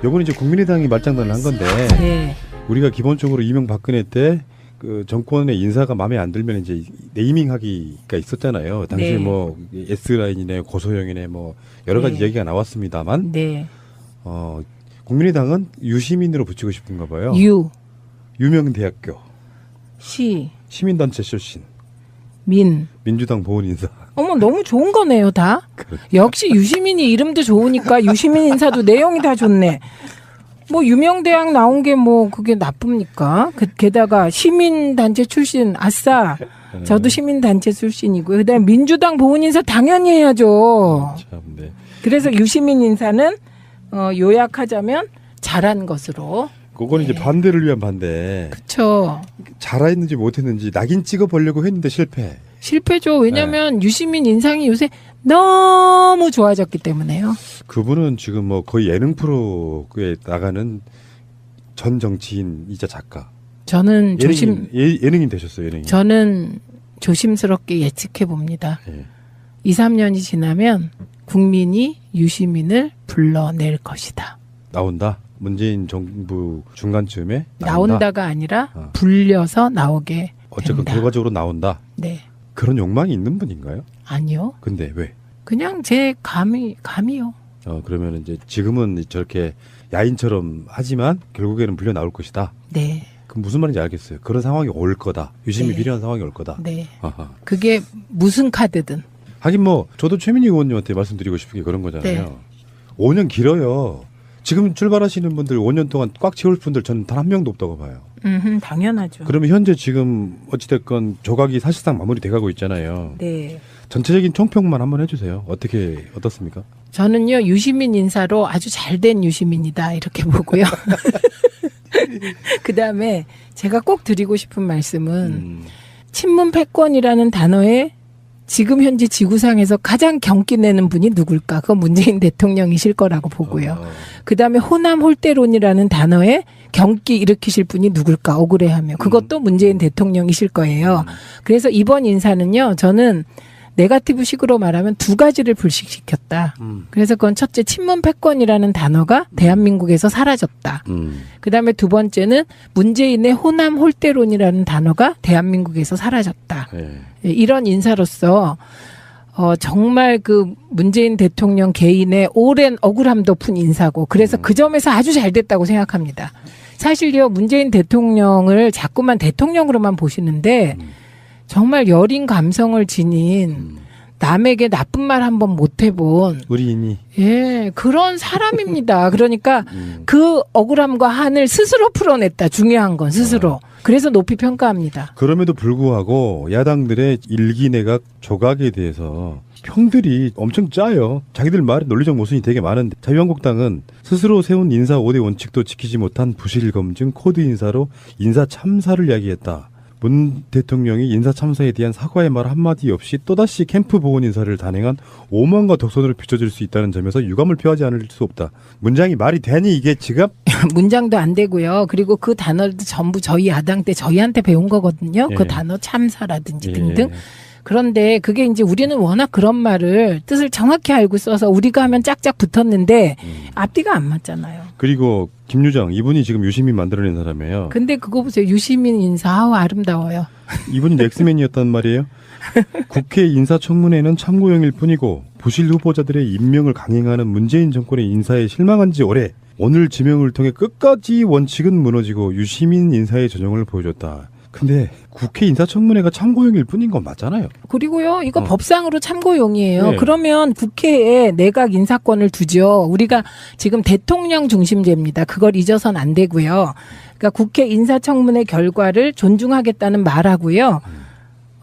요거는 이제 국민의당이 말장난을 한 건데 네. 우리가 기본적으로 이명박근혜 때 그 정권의 인사가 마음에 안 들면 이제 네이밍하기가 있었잖아요. 당시 네. 뭐 S라인이네 고소영이네 뭐 여러 가지 네. 얘기가 나왔습니다만 네. 국민의당은 유시민으로 붙이고 싶은가 봐요. 유명대학교 시, 시민단체 출신 민. 민주당 보훈 인사. 어머, 너무 좋은 거네요, 다. 그렇죠. 역시 유시민이 이름도 좋으니까 유시민 인사도 내용이 다 좋네. 뭐 유명대학 나온 게 뭐 그게 나쁩니까? 게다가 시민단체 출신, 아싸. 저도 시민단체 출신이고요. 그다음에 민주당 보훈 인사 당연히 해야죠. 참, 네. 그래서 유시민 인사는 요약하자면 잘한 것으로. 그건 이제 반대를 위한 반대. 그렇죠. 잘했는지 못했는지 낙인 찍어보려고 했는데 실패. 실패죠. 왜냐하면 유시민 인상이 요새 너무 좋아졌기 때문에요. 그분은 지금 뭐 거의 예능 프로에 나가는 전 정치인이자 작가. 저는 예능인 되셨어요. 예능인. 저는 조심스럽게 예측해 봅니다. 예. 2, 3년이 지나면 국민이 유시민을 불러낼 것이다. 나온다. 문재인 정부 중간쯤에 나온다가 아니라 어. 불려서 나오게 어쨌든 된다. 결과적으로 나온다. 네. 그런 욕망이 있는 분인가요? 아니요. 근데 왜? 그냥 제 감이요. 그러면 이제 지금은 저렇게 야인처럼 하지만 결국에는 불려 나올 것이다. 네. 그럼 무슨 말인지 알겠어요. 그런 상황이 올 거다. 유심히 네. 필요한 상황이 올 거다. 네. 아하. 그게 무슨 카드든. 하긴 뭐 저도 최민희 의원님한테 말씀드리고 싶은 게 그런 거잖아요. 네. 5년 길어요. 지금 출발하시는 분들 5년 동안 꽉 채울 분들 저는 단 한 명도 없다고 봐요. 당연하죠. 그러면 현재 지금 어찌됐건 조각이 사실상 마무리돼가고 있잖아요. 네. 전체적인 총평만 한번 해주세요. 어떻습니까? 저는요, 유시민 인사로 아주 잘된 유시민이다, 이렇게 보고요. 그 다음에 제가 꼭 드리고 싶은 말씀은 친문 패권이라는 단어에 지금 현재 지구상에서 가장 경기 내는 분이 누굴까? 그건 문재인 대통령이실 거라고 보고요. 그 다음에 호남 홀대론이라는 단어에 경기 일으키실 분이 누굴까? 억울해하며. 그것도 문재인 대통령이실 거예요. 그래서 이번 인사는요, 저는 네거티브 식으로 말하면 두 가지를 불식시켰다. 그래서 그건 첫째, 친문 패권이라는 단어가 대한민국에서 사라졌다. 그 다음에 두 번째는 문재인의 호남 홀대론이라는 단어가 대한민국에서 사라졌다. 네. 이런 인사로서 정말 그 문재인 대통령 개인의 오랜 억울함도 푼 인사고, 그래서 그 점에서 아주 잘 됐다고 생각합니다. 사실요, 문재인 대통령을 자꾸만 대통령으로만 보시는데 정말 여린 감성을 지닌 남에게 나쁜 말 한번 못 해본 의리인이. 예, 그런 사람입니다. 그러니까 그 억울함과 한을 스스로 풀어냈다. 중요한 건 스스로. 그래서 높이 평가합니다. 그럼에도 불구하고 야당들의 일기 내각 조각에 대해서 평들이 엄청 짜요. 자기들 말에 논리적 모순이 되게 많은데 자유한국당은 스스로 세운 인사 5대 원칙도 지키지 못한 부실 검증 코드 인사로 인사 참사를 이야기했다. 문 대통령이 인사 참사에 대한 사과의 말 한마디 없이 또다시 캠프 보훈 인사를 단행한 오만과 독선으로 비춰질 수 있다는 점에서 유감을 표하지 않을 수 없다. 문장이 말이 되니 이게 지금? 문장도 안 되고요. 그리고 그 단어도 전부 저희 야당 때 저희한테 배운 거거든요. 예. 그 단어 참사라든지 예. 등등. 그런데 그게 이제 우리는 워낙 그런 말을 뜻을 정확히 알고 써서 우리가 하면 짝짝 붙었는데 앞뒤가 안 맞잖아요. 그리고 김유정 이분이 지금 유시민 만들어낸 사람이에요. 근데 그거 보세요. 유시민 인사 아우 아름다워요. 이분이 엑스맨이었단 말이에요. 국회 인사청문회는 참고용일 뿐이고 부실 후보자들의 임명을 강행하는 문재인 정권의 인사에 실망한 지 오래. 오늘 지명을 통해 끝까지 원칙은 무너지고 유시민 인사의 전형을 보여줬다. 근데 국회 인사청문회가 참고용일 뿐인 건 맞잖아요. 그리고요, 이거 법상으로 참고용이에요. 네. 그러면 국회에 내각 인사권을 두죠. 우리가 지금 대통령 중심제입니다. 그걸 잊어서는 안 되고요. 그러니까 국회 인사청문회 결과를 존중하겠다는 말하고요.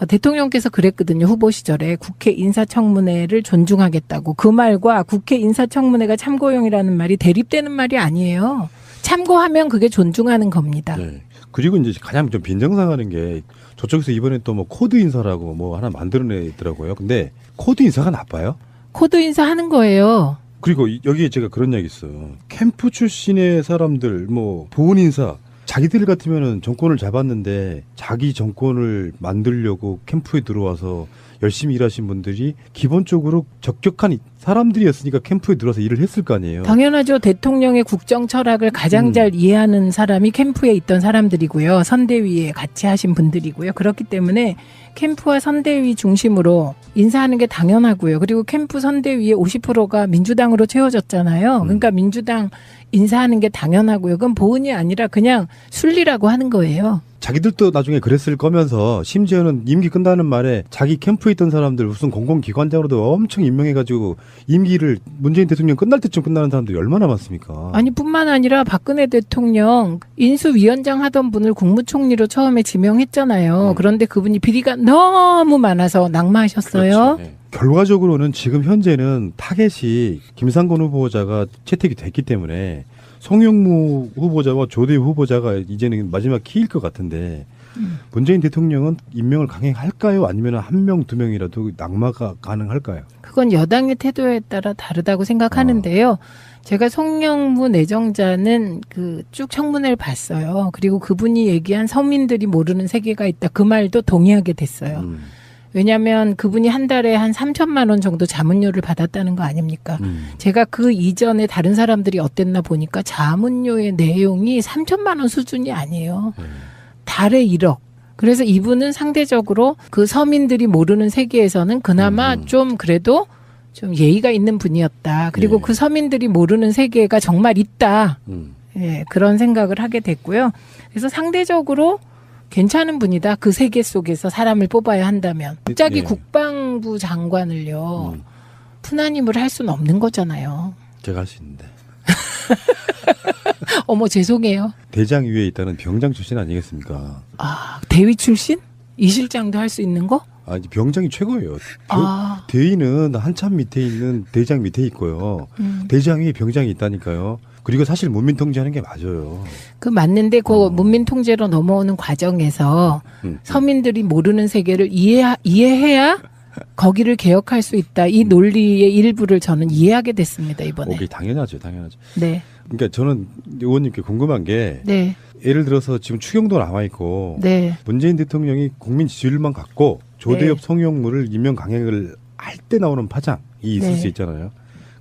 대통령께서 그랬거든요. 후보 시절에 국회 인사청문회를 존중하겠다고. 그 말과 국회 인사청문회가 참고용이라는 말이 대립되는 말이 아니에요. 참고하면 그게 존중하는 겁니다. 네. 그리고 이제 가장 좀 빈정상하는 게 저쪽에서 이번에 또 뭐 코드 인사라고 뭐 하나 만들어내더라고요. 근데 코드 인사가 나빠요? 코드 인사하는 거예요. 그리고 여기에 제가 그런 이야기 있어. 캠프 출신의 사람들 뭐 보훈 인사 자기들 같으면은 정권을 잡았는데 자기 정권을 만들려고 캠프에 들어와서 열심히 일하신 분들이 기본적으로 적격한 사람들이었으니까 캠프에 들어와서 일을 했을 거 아니에요. 당연하죠. 대통령의 국정 철학을 가장 잘 이해하는 사람이 캠프에 있던 사람들이고요. 선대위에 같이 하신 분들이고요. 그렇기 때문에 캠프와 선대위 중심으로 인사하는 게 당연하고요. 그리고 캠프 선대위의 50%가 민주당으로 채워졌잖아요. 그러니까 민주당 인사하는 게 당연하고요. 그건 보은이 아니라 그냥 순리라고 하는 거예요. 자기들도 나중에 그랬을 거면서 심지어는 임기 끝나는 말에 자기 캠프에 있던 사람들 무슨 공공기관장으로도 엄청 임명해가지고 임기를 문재인 대통령 끝날 때쯤 끝나는 사람들이 얼마나 많습니까? 아니 뿐만 아니라 박근혜 대통령 인수위원장 하던 분을 국무총리로 처음에 지명했잖아요. 그런데 그분이 비리가 너무 많아서 낙마하셨어요. 그렇죠. 네. 결과적으로는 지금 현재는 타겟이 김상곤 후보자가 채택이 됐기 때문에 송영무 후보자와 조대희 후보자가 이제는 마지막 키일 것 같은데 문재인 대통령은 임명을 강행할까요? 아니면 한 명, 두 명이라도 낙마가 가능할까요? 그건 여당의 태도에 따라 다르다고 생각하는데요. 제가 송영무 내정자는 그 쭉 청문회를 봤어요. 그리고 그분이 얘기한 서민들이 모르는 세계가 있다. 그 말도 동의하게 됐어요. 왜냐하면 그분이 한 달에 한 3천만 원 정도 자문료를 받았다는 거 아닙니까? 제가 그 이전에 다른 사람들이 어땠나 보니까 자문료의 내용이 3천만 원 수준이 아니에요. 달에 1억. 그래서 이분은 상대적으로 그 서민들이 모르는 세계에서는 그나마 좀 그래도 좀 예의가 있는 분이었다. 그리고 그 서민들이 모르는 세계가 정말 있다. 예, 그런 생각을 하게 됐고요. 그래서 상대적으로 괜찮은 분이다. 그 세계 속에서 사람을 뽑아야 한다면. 갑자기 네. 국방부 장관을요. 푸나님을 할 수는 없는 거잖아요. 제가 할 수 있는데. 어머 죄송해요. 대장 위에 있다는 병장 출신 아니겠습니까? 아 대위 출신? 이 실장도 할 수 있는 거? 아, 병장이 최고예요. 아. 대위는 한참 밑에 있는 대장 밑에 있고요. 대장 위에 병장이 있다니까요. 그리고 사실 문민 통제하는 게 맞아요. 그 맞는데 그 문민 통제로 넘어오는 과정에서 서민들이 모르는 세계를 이해해야 거기를 개혁할 수 있다. 이 논리의 일부를 저는 이해하게 됐습니다, 이번에. 오케이, 당연하죠. 당연하죠. 네. 그러니까 저는 의원님께 궁금한 게 네. 예를 들어서 지금 추경도 남아 있고 네. 문재인 대통령이 국민 지지율만 갖고 조대엽 네. 송영무를 임명 강행을 할 때 나오는 파장이 있을 네. 수 있잖아요.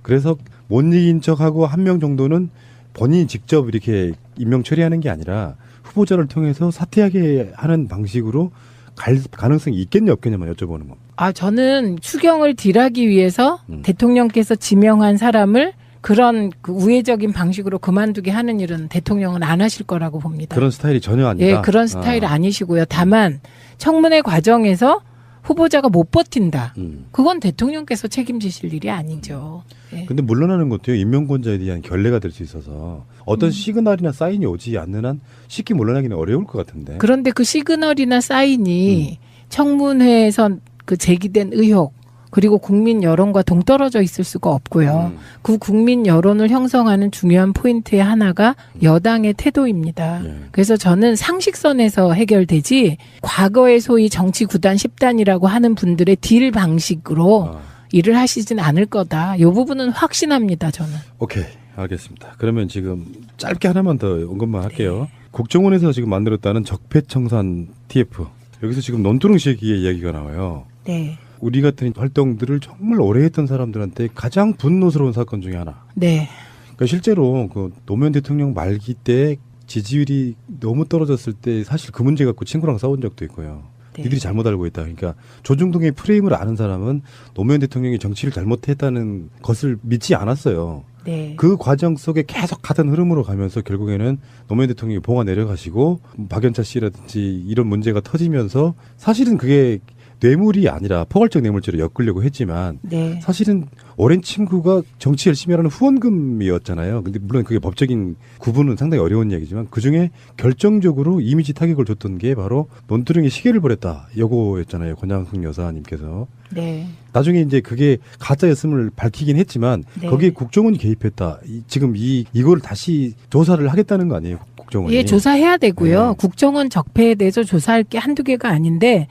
그래서 못 이긴 척하고 한 명 정도는 본인이 직접 이렇게 임명 처리하는 게 아니라 후보자를 통해서 사퇴하게 하는 방식으로 갈 가능성이 있겠냐 없겠냐만 여쭤보는 겁니다. 아, 저는 추경을 딜하기 위해서 대통령께서 지명한 사람을 그런 그 우회적인 방식으로 그만두게 하는 일은 대통령은 안 하실 거라고 봅니다. 그런 스타일이 전혀 아니다. 예, 그런 스타일 아니시고요. 다만 청문회 과정에서 후보자가 못 버틴다. 그건 대통령께서 책임지실 일이 아니죠. 예. 근데 물러나는 것도요, 임명권자에 대한 결례가 될 수 있어서 어떤 시그널이나 사인이 오지 않는 한 쉽게 물러나기는 어려울 것 같은데. 그런데 그 시그널이나 사인이 청문회에서 그 제기된 의혹 그리고 국민 여론과 동떨어져 있을 수가 없고요. 그 국민 여론을 형성하는 중요한 포인트의 하나가 여당의 태도입니다. 그래서 저는 상식선에서 해결되지 과거에 소위 정치 9단 10단이라고 하는 분들의 딜 방식으로 일을 하시진 않을 거다. 이 부분은 확신합니다. 저는. 오케이, 알겠습니다. 그러면 지금 짧게 하나만 더 언급만 할게요. 국정원에서 지금 만들었다는 적폐청산 TF. 여기서 지금 논두렁 시기의 이야기가 나와요. 네. 우리 같은 활동들을 정말 오래 했던 사람들한테 가장 분노스러운 사건 중에 하나. 네. 그러니까 실제로 그 노무현 대통령 말기 때 지지율이 너무 떨어졌을 때 사실 그 문제 갖고 친구랑 싸운 적도 있고요. 네. 니들이 잘못 알고 있다. 그러니까 조중동의 프레임을 아는 사람은 노무현 대통령이 정치를 잘못했다는 것을 믿지 않았어요. 네. 그 과정 속에 계속 같은 흐름으로 가면서 결국에는 노무현 대통령이 봉화 내려가시고 박연차 씨라든지 이런 문제가 터지면서 사실은 그게 뇌물이 아니라 포괄적 뇌물죄로 엮으려고 했지만 네. 사실은 오랜 친구가 정치 열심히 하라는 후원금이었잖아요. 근데 물론 그게 법적인 구분은 상당히 어려운 얘기지만 그중에 결정적으로 이미지 타격을 줬던 게 바로 논두렁에 시계를 버렸다. 요거였잖아요. 권양숙 여사님께서. 네. 나중에 이제 그게 가짜였음을 밝히긴 했지만 네. 거기에 국정원이 개입했다. 지금 이거를 다시 조사를 하겠다는 거 아니에요? 국정원이. 예, 조사해야 되고요. 네. 국정원 적폐에 대해서 조사할 게 한두 개가 아닌데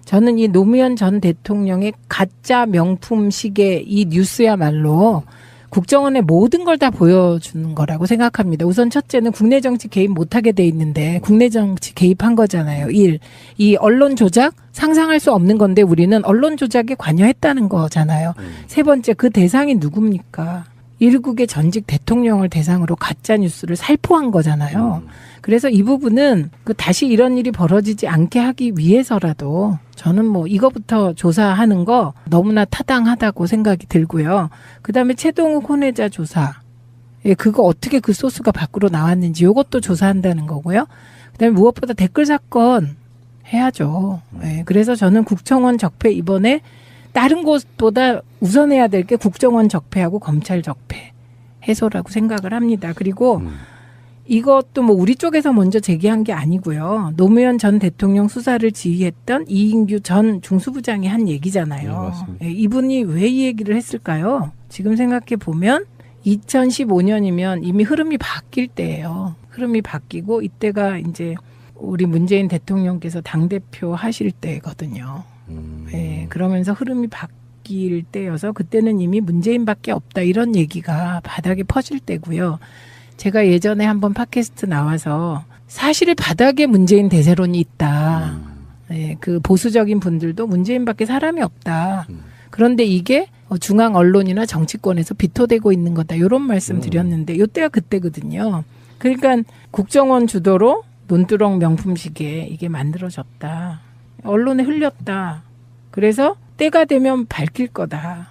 저는 이 노무현 전 대통령의 가짜 명품 시계 이 뉴스야말로 국정원의 모든 걸 다 보여주는 거라고 생각합니다. 우선 첫째는 국내 정치 개입 못하게 돼 있는데 국내 정치 개입한 거잖아요. 이 언론 조작 상상할 수 없는 건데 우리는 언론 조작에 관여했다는 거잖아요. 세 번째, 그 대상이 누굽니까? 일국의 전직 대통령을 대상으로 가짜 뉴스를 살포한 거잖아요. 그래서 이 부분은 다시 이런 일이 벌어지지 않게 하기 위해서라도 저는 뭐 이거부터 조사하는 거 너무나 타당하다고 생각이 들고요. 그다음에 최동욱 혼외자 조사. 예, 그거 어떻게 그 소스가 밖으로 나왔는지 이것도 조사한다는 거고요. 그다음에 무엇보다 댓글 사건 해야죠. 예, 그래서 저는 국정원 적폐 이번에 다른 곳보다 우선해야 될 게 국정원 적폐하고 검찰 적폐 해소라고 생각을 합니다. 그리고 이것도 뭐 우리 쪽에서 먼저 제기한 게 아니고요. 노무현 전 대통령 수사를 지휘했던 이인규 전 중수부장이 한 얘기잖아요. 네, 맞습니다. 예, 이분이 왜 이 얘기를 했을까요? 지금 생각해 보면 2015년이면 이미 흐름이 바뀔 때예요. 흐름이 바뀌고 이때가 이제 우리 문재인 대통령께서 당대표 하실 때거든요. 예, 그러면서 흐름이 바뀔 때여서 그때는 이미 문재인밖에 없다 이런 얘기가 바닥에 퍼질 때고요. 제가 예전에 한번 팟캐스트 나와서 사실 바닥에 문재인 대세론이 있다. 예, 그 보수적인 분들도 문재인밖에 사람이 없다. 그런데 이게 중앙 언론이나 정치권에서 비토되고 있는 거다. 이런 말씀 드렸는데 이때가 그때거든요. 그러니까 국정원 주도로 논두렁 명품 시계 이게 만들어졌다. 언론에 흘렸다. 그래서 때가 되면 밝힐 거다.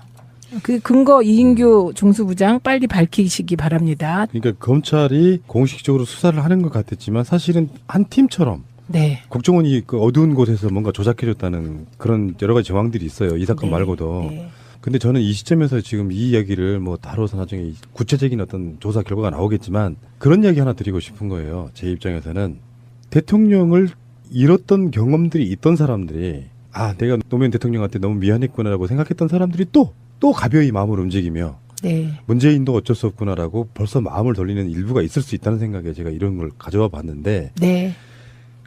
그 근거 이인규 중수부장 빨리 밝히시기 바랍니다. 그러니까 검찰이 공식적으로 수사를 하는 것 같았지만 사실은 한 팀처럼 네. 국정원이 그 어두운 곳에서 뭔가 조작해줬다는 그런 여러 가지 정황들이 있어요. 이 사건 네. 말고도. 네. 근데 저는 이 시점에서 지금 이 이야기를 뭐 다뤄서 나중에 구체적인 어떤 조사 결과가 나오겠지만 그런 이야기 하나 드리고 싶은 거예요. 제 입장에서는 대통령을 잃었던 경험들이 있던 사람들이 내가 노무현 대통령한테 너무 미안했구나라고 생각했던 사람들이 또 가벼이 마음을 움직이며 네. 문재인도 어쩔 수 없구나라고 벌써 마음을 돌리는 일부가 있을 수 있다는 생각에 제가 이런 걸 가져와 봤는데 네.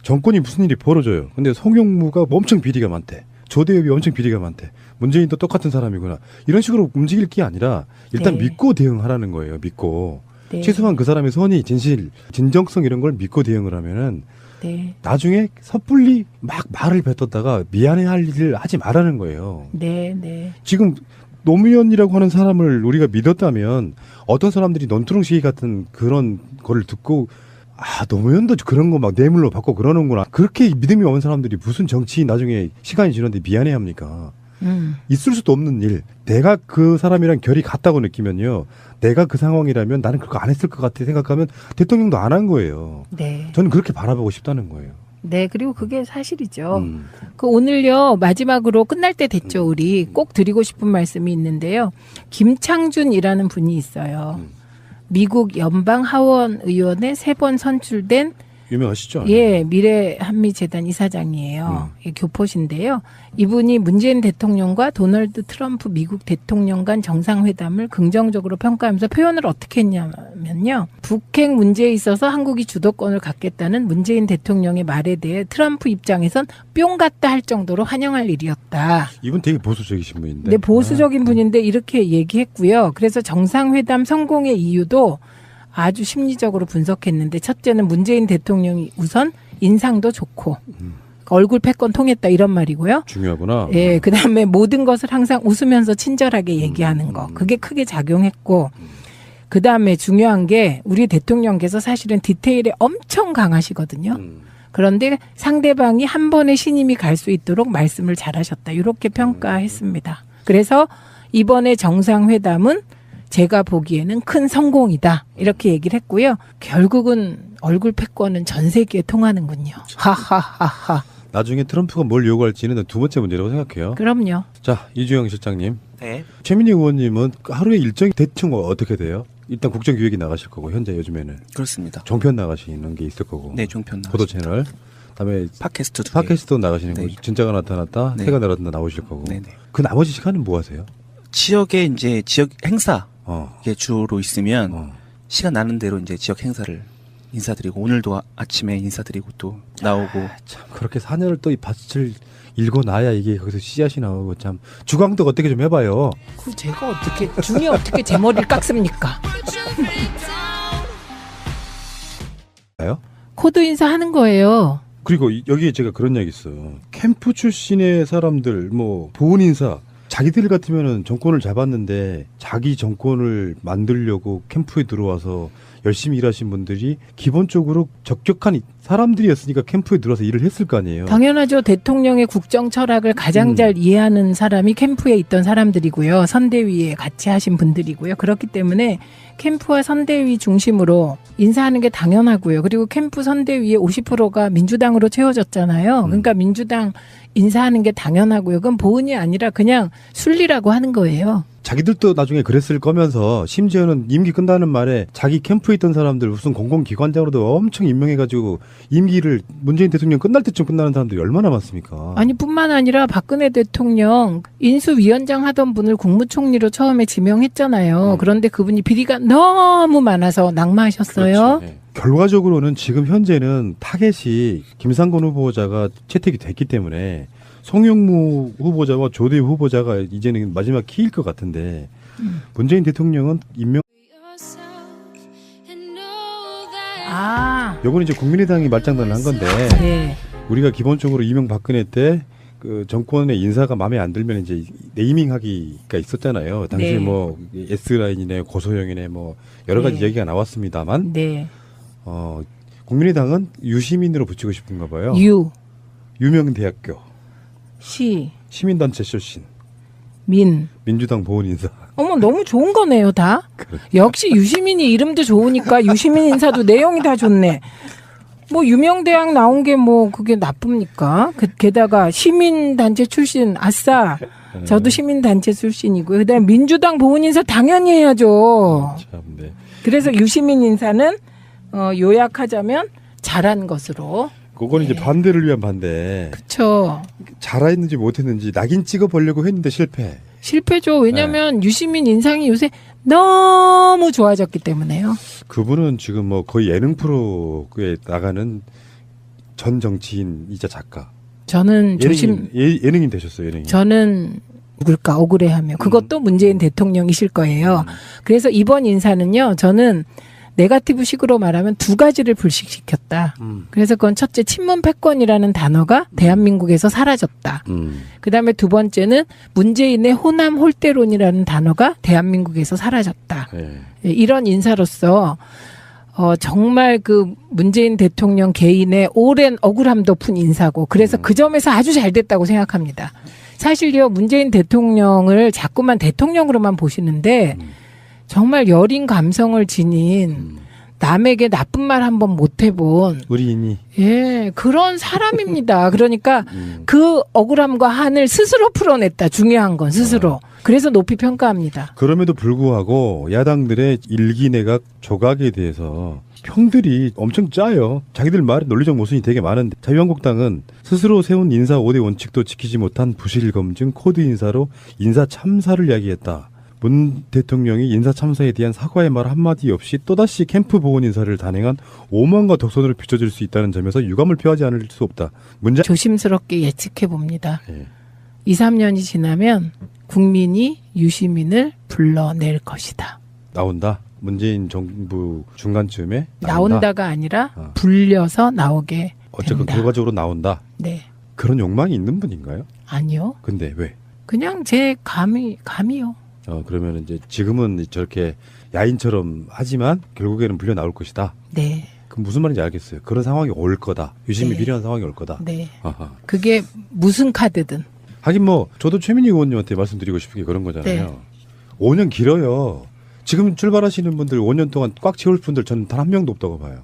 정권이 무슨 일이 벌어져요. 근데 송영무가 엄청 비리가 많대. 조대엽이 엄청 비리가 많대. 문재인도 똑같은 사람이구나. 이런 식으로 움직일 게 아니라 일단 네. 믿고 대응하라는 거예요. 믿고. 네. 최소한 그 사람의 선의, 진실, 진정성 이런 걸 믿고 대응을 하면은 네. 나중에 섣불리 막 말을 뱉었다가 미안해할 일을 하지 말라는 거예요. 네. 네. 지금 노무현이라고 하는 사람을 우리가 믿었다면 어떤 사람들이 논두렁시기 같은 그런 거를 듣고 노무현도 그런 거 막 뇌물로 받고 그러는구나. 그렇게 믿음이 없는 사람들이 무슨 정치인 나중에 시간이 지났는데 미안해합니까? 있을 수도 없는 일. 내가 그 사람이랑 결이 같다고 느끼면요. 내가 그 상황이라면 나는 그거 안 했을 것 같아 생각하면 대통령도 안 한 거예요. 네. 저는 그렇게 바라보고 싶다는 거예요. 네. 그리고 그게 사실이죠. 그 오늘요 마지막으로 끝날 때 됐죠. 우리 꼭 드리고 싶은 말씀이 있는데요. 김창준이라는 분이 있어요. 미국 연방 하원 의원에 3번 선출된 유명하시죠? 예, 미래 한미재단 이사장이에요. 예, 교포신데요. 이분이 문재인 대통령과 도널드 트럼프 미국 대통령 간 정상회담을 긍정적으로 평가하면서 표현을 어떻게 했냐면요. 북핵 문제에 있어서 한국이 주도권을 갖겠다는 문재인 대통령의 말에 대해 트럼프 입장에선 뿅 같다 할 정도로 환영할 일이었다. 이분 되게 보수적이신 분인데. 네, 보수적인 분인데 이렇게 얘기했고요. 그래서 정상회담 성공의 이유도 아주 심리적으로 분석했는데 첫째는 문재인 대통령이 우선 인상도 좋고 얼굴 패권 통했다 이런 말이고요. 중요하구나. 예, 그다음에 모든 것을 항상 웃으면서 친절하게 얘기하는 거. 그게 크게 작용했고 그다음에 중요한 게 우리 대통령께서 사실은 디테일에 엄청 강하시거든요. 그런데 상대방이 한 번에 신임이 갈 수 있도록 말씀을 잘하셨다. 이렇게 평가했습니다. 그래서 이번에 정상회담은 제가 보기에는 큰 성공이다. 이렇게 얘기를 했고요. 결국은 얼굴 패권은 전 세계에 통하는군요. 하하하하. 나중에 트럼프가 뭘 요구할지는 두 번째 문제라고 생각해요. 그럼요. 자, 이주영 실장님. 네. 최민희 의원님은 하루에 일정이 대충 어떻게 돼요? 일단 국정기획이 나가실 거고 현재 요즘에는 그렇습니다. 종편 나가시는 게 있을 거고. 네, 종편 보도 나가십니다. 채널. 그다음에 팟캐스트 두 개. 팟캐스트도 나가시는 네. 거고. 진짜가 나타났다, 네. 새가 나타났다 나오실 거고. 네네. 그 나머지 시간은 뭐 하세요? 지역에 이제 지역 행사 이게 주로 있으면 어. 시간 나는 대로 이제 지역 행사를 인사드리고 오늘도 아침에 인사드리고 또 나오고 참 그렇게 4년을 또 이 밭을 읽어놔야 이게 거기서 씨앗이 나오고 참 주광덕 어떻게 좀 해봐요. 그 제가 어떻게 중에 어떻게 제 머리를 깎습니까? 코드 인사하는 거예요. 그리고 여기에 제가 그런 이야기 있어. 캠프 출신의 사람들 뭐 보훈 인사 자기들 같으면은 정권을 잡았는데 자기 정권을 만들려고 캠프에 들어와서 열심히 일하신 분들이 기본적으로 적격한 사람들이었으니까 캠프에 들어와서 일을 했을 거 아니에요. 당연하죠. 대통령의 국정 철학을 가장 잘 이해하는 사람이 캠프에 있던 사람들이고요. 선대위에 같이 하신 분들이고요. 그렇기 때문에 캠프와 선대위 중심으로 인사하는 게 당연하고요. 그리고 캠프 선대위의 50%가 민주당으로 채워졌잖아요. 그러니까 민주당 인사하는 게 당연하고요. 그건 보은이 아니라 그냥 순리라고 하는 거예요. 자기들도 나중에 그랬을 거면서 심지어는 임기 끝나는 말에 자기 캠프에 있던 사람들 무슨 공공기관장으로도 엄청 임명해가지고 임기를 문재인 대통령 끝날 때쯤 끝나는 사람들이 얼마나 많습니까? 아니 뿐만 아니라 박근혜 대통령 인수위원장 하던 분을 국무총리로 처음에 지명했잖아요. 그런데 그분이 비리가 너무 많아서 낙마하셨어요. 그렇죠. 네. 결과적으로는 지금 현재는 타겟이 김상곤 후보자가 채택이 됐기 때문에 송영무 후보자와 조대우 후보자가 이제는 마지막 키일 것 같은데 문재인 대통령은 임명. 요건 이제 국민의당이 말장난을 한 건데 네. 우리가 기본적으로 이명박근혜 때 그 정권의 인사가 마음에 안 들면 이제 네이밍하기가 있었잖아요. 당시 네. 뭐 S라인이네 고소영이네 뭐 여러 가지 네. 얘기가 나왔습니다만 네. 국민의당은 유시민으로 붙이고 싶은가 봐요. 유명대학교 시민단체 출신 민주당 보훈 인사. 어머 너무 좋은 거네요 다. 역시 유시민이 이름도 좋으니까 유시민 인사도 내용이 다 좋네. 뭐 유명대학 나온 게 뭐 그게 나쁩니까? 게다가 시민단체 출신 아싸. 저도 시민단체 출신이고요. 그다음에 민주당 보훈 인사 당연히 해야죠. 참, 네. 그래서 유시민 인사는 요약하자면 잘한 것으로. 그건 이제 반대를 위한 반대. 그렇죠. 잘했는지 못했는지 낙인 찍어보려고 했는데 실패죠. 왜냐하면 유시민 인상이 요새 너무 좋아졌기 때문에요. 그분은 지금 뭐 거의 예능 프로에 나가는 전 정치인이자 작가. 저는 예능인 되셨어요. 예능인. 저는 누굴까 억울해하며 그것도 문재인 대통령이실 거예요. 그래서 이번 인사는요. 저는 네거티브식으로 말하면 두 가지를 불식시켰다. 그래서 그건 첫째 친문 패권이라는 단어가 대한민국에서 사라졌다. 그다음에 두 번째는 문재인의 호남 홀대론이라는 단어가 대한민국에서 사라졌다. 네. 이런 인사로서 정말 그 문재인 대통령 개인의 오랜 억울함도 푼 인사고 그래서 그 점에서 아주 잘 됐다고 생각합니다. 사실요 문재인 대통령을 자꾸만 대통령으로만 보시는데 정말 여린 감성을 지닌 남에게 나쁜 말 한번 못 해본 우리인이 그런 사람입니다. 그러니까 그 억울함과 한을 스스로 풀어냈다. 중요한 건 스스로. 그래서 높이 평가합니다. 그럼에도 불구하고 야당들의 일기 내각 조각에 대해서 평들이 엄청 짜요. 자기들 말에 논리적 모순이 되게 많은데 자유한국당은 스스로 세운 인사 5대 원칙도 지키지 못한 부실 검증 코드 인사로 인사 참사를 야기했다. 문 대통령이 인사 참사에 대한 사과의 말 한마디 없이 또다시 캠프 보훈 인사를 단행한 오만과 독선으로 비춰질 수 있다는 점에서 유감을 표하지 않을 수 없다. 조심스럽게 예측해 봅니다. 예. 2, 3년이 지나면 국민이 유시민을 불러낼 것이다. 나온다. 문재인 정부 중간쯤에 나온다가 아니라 불려서 나오게 어쨌든 된다. 결과적으로 나온다. 네. 그런 욕망이 있는 분인가요? 아니요. 근데 왜? 그냥 제 감이요. 그러면 이제 지금은 저렇게 야인처럼 하지만 결국에는 불려 나올 것이다. 네. 그럼 무슨 말인지 알겠어요. 그런 상황이 올 거다. 유심히 네. 필요한 상황이 올 거다. 네. 아하. 그게 무슨 카드든. 하긴 뭐 저도 최민희 의원님한테 말씀드리고 싶은 게 그런 거잖아요. 네. 5년 길어요. 지금 출발하시는 분들 5년 동안 꽉 채울 분들 저는 단 한 명도 없다고 봐요.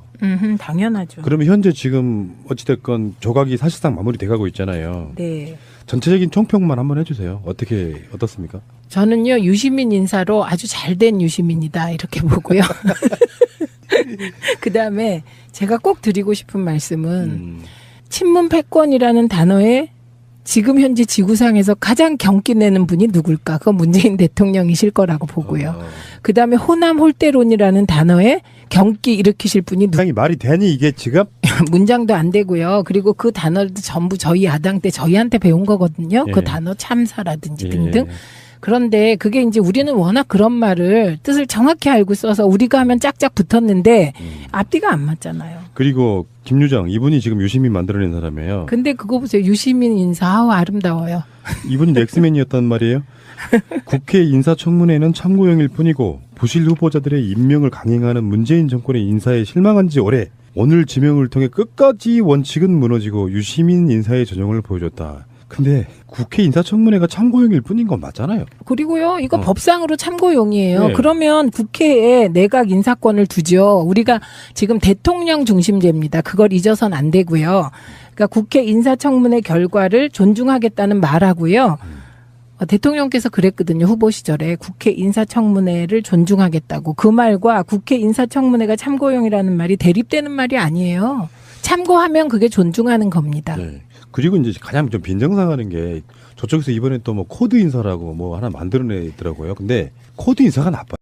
당연하죠. 그러면 현재 지금 어찌됐건 조각이 사실상 마무리돼가고 있잖아요. 네. 전체적인 총평만 한번 해주세요. 어떻습니까? 저는요 유시민 인사로 아주 잘된 유시민이다 이렇게 보고요. 그다음에 제가 꼭 드리고 싶은 말씀은 친문 패권이라는 단어에 지금 현재 지구상에서 가장 경기 내는 분이 누굴까? 그건 문재인 대통령이실 거라고 보고요. 그다음에 호남 홀대론이라는 단어에 경기 일으키실 분이 말이 되니 이게 지금? 문장도 안 되고요. 그리고 그 단어도 전부 저희 야당 때 저희한테 배운 거거든요. 예. 그 단어 참사라든지 예. 등등. 그런데 그게 이제 우리는 워낙 그런 말을 뜻을 정확히 알고 써서 우리가 하면 짝짝 붙었는데 앞뒤가 안 맞잖아요. 그리고 김유정 이분이 지금 유시민 만들어낸 사람이에요. 근데 그거 보세요. 유시민 인사 아우 아름다워요. 이분이 넥스맨이었단 말이에요. 국회 인사청문회는 참고용일 뿐이고 부실 후보자들의 임명을 강행하는 문재인 정권의 인사에 실망한 지 오래. 오늘 지명을 통해 끝까지 원칙은 무너지고 유시민 인사의 전형을 보여줬다. 근데 국회 인사청문회가 참고용일 뿐인 건 맞잖아요. 그리고요, 이거 법상으로 참고용이에요. 네. 그러면 국회에 내각 인사권을 두죠. 우리가 지금 대통령 중심제입니다. 그걸 잊어선 안 되고요. 그러니까 국회 인사청문회 결과를 존중하겠다는 말하고요. 대통령께서 그랬거든요. 후보 시절에 국회 인사청문회를 존중하겠다고. 그 말과 국회 인사청문회가 참고용이라는 말이 대립되는 말이 아니에요. 참고하면 그게 존중하는 겁니다. 네. 그리고 이제 가장 좀 빈정상하는 게 저쪽에서 이번에 또 뭐 코드 인사라고 뭐 하나 만들어내더라고요. 근데 코드 인사가 나빠요.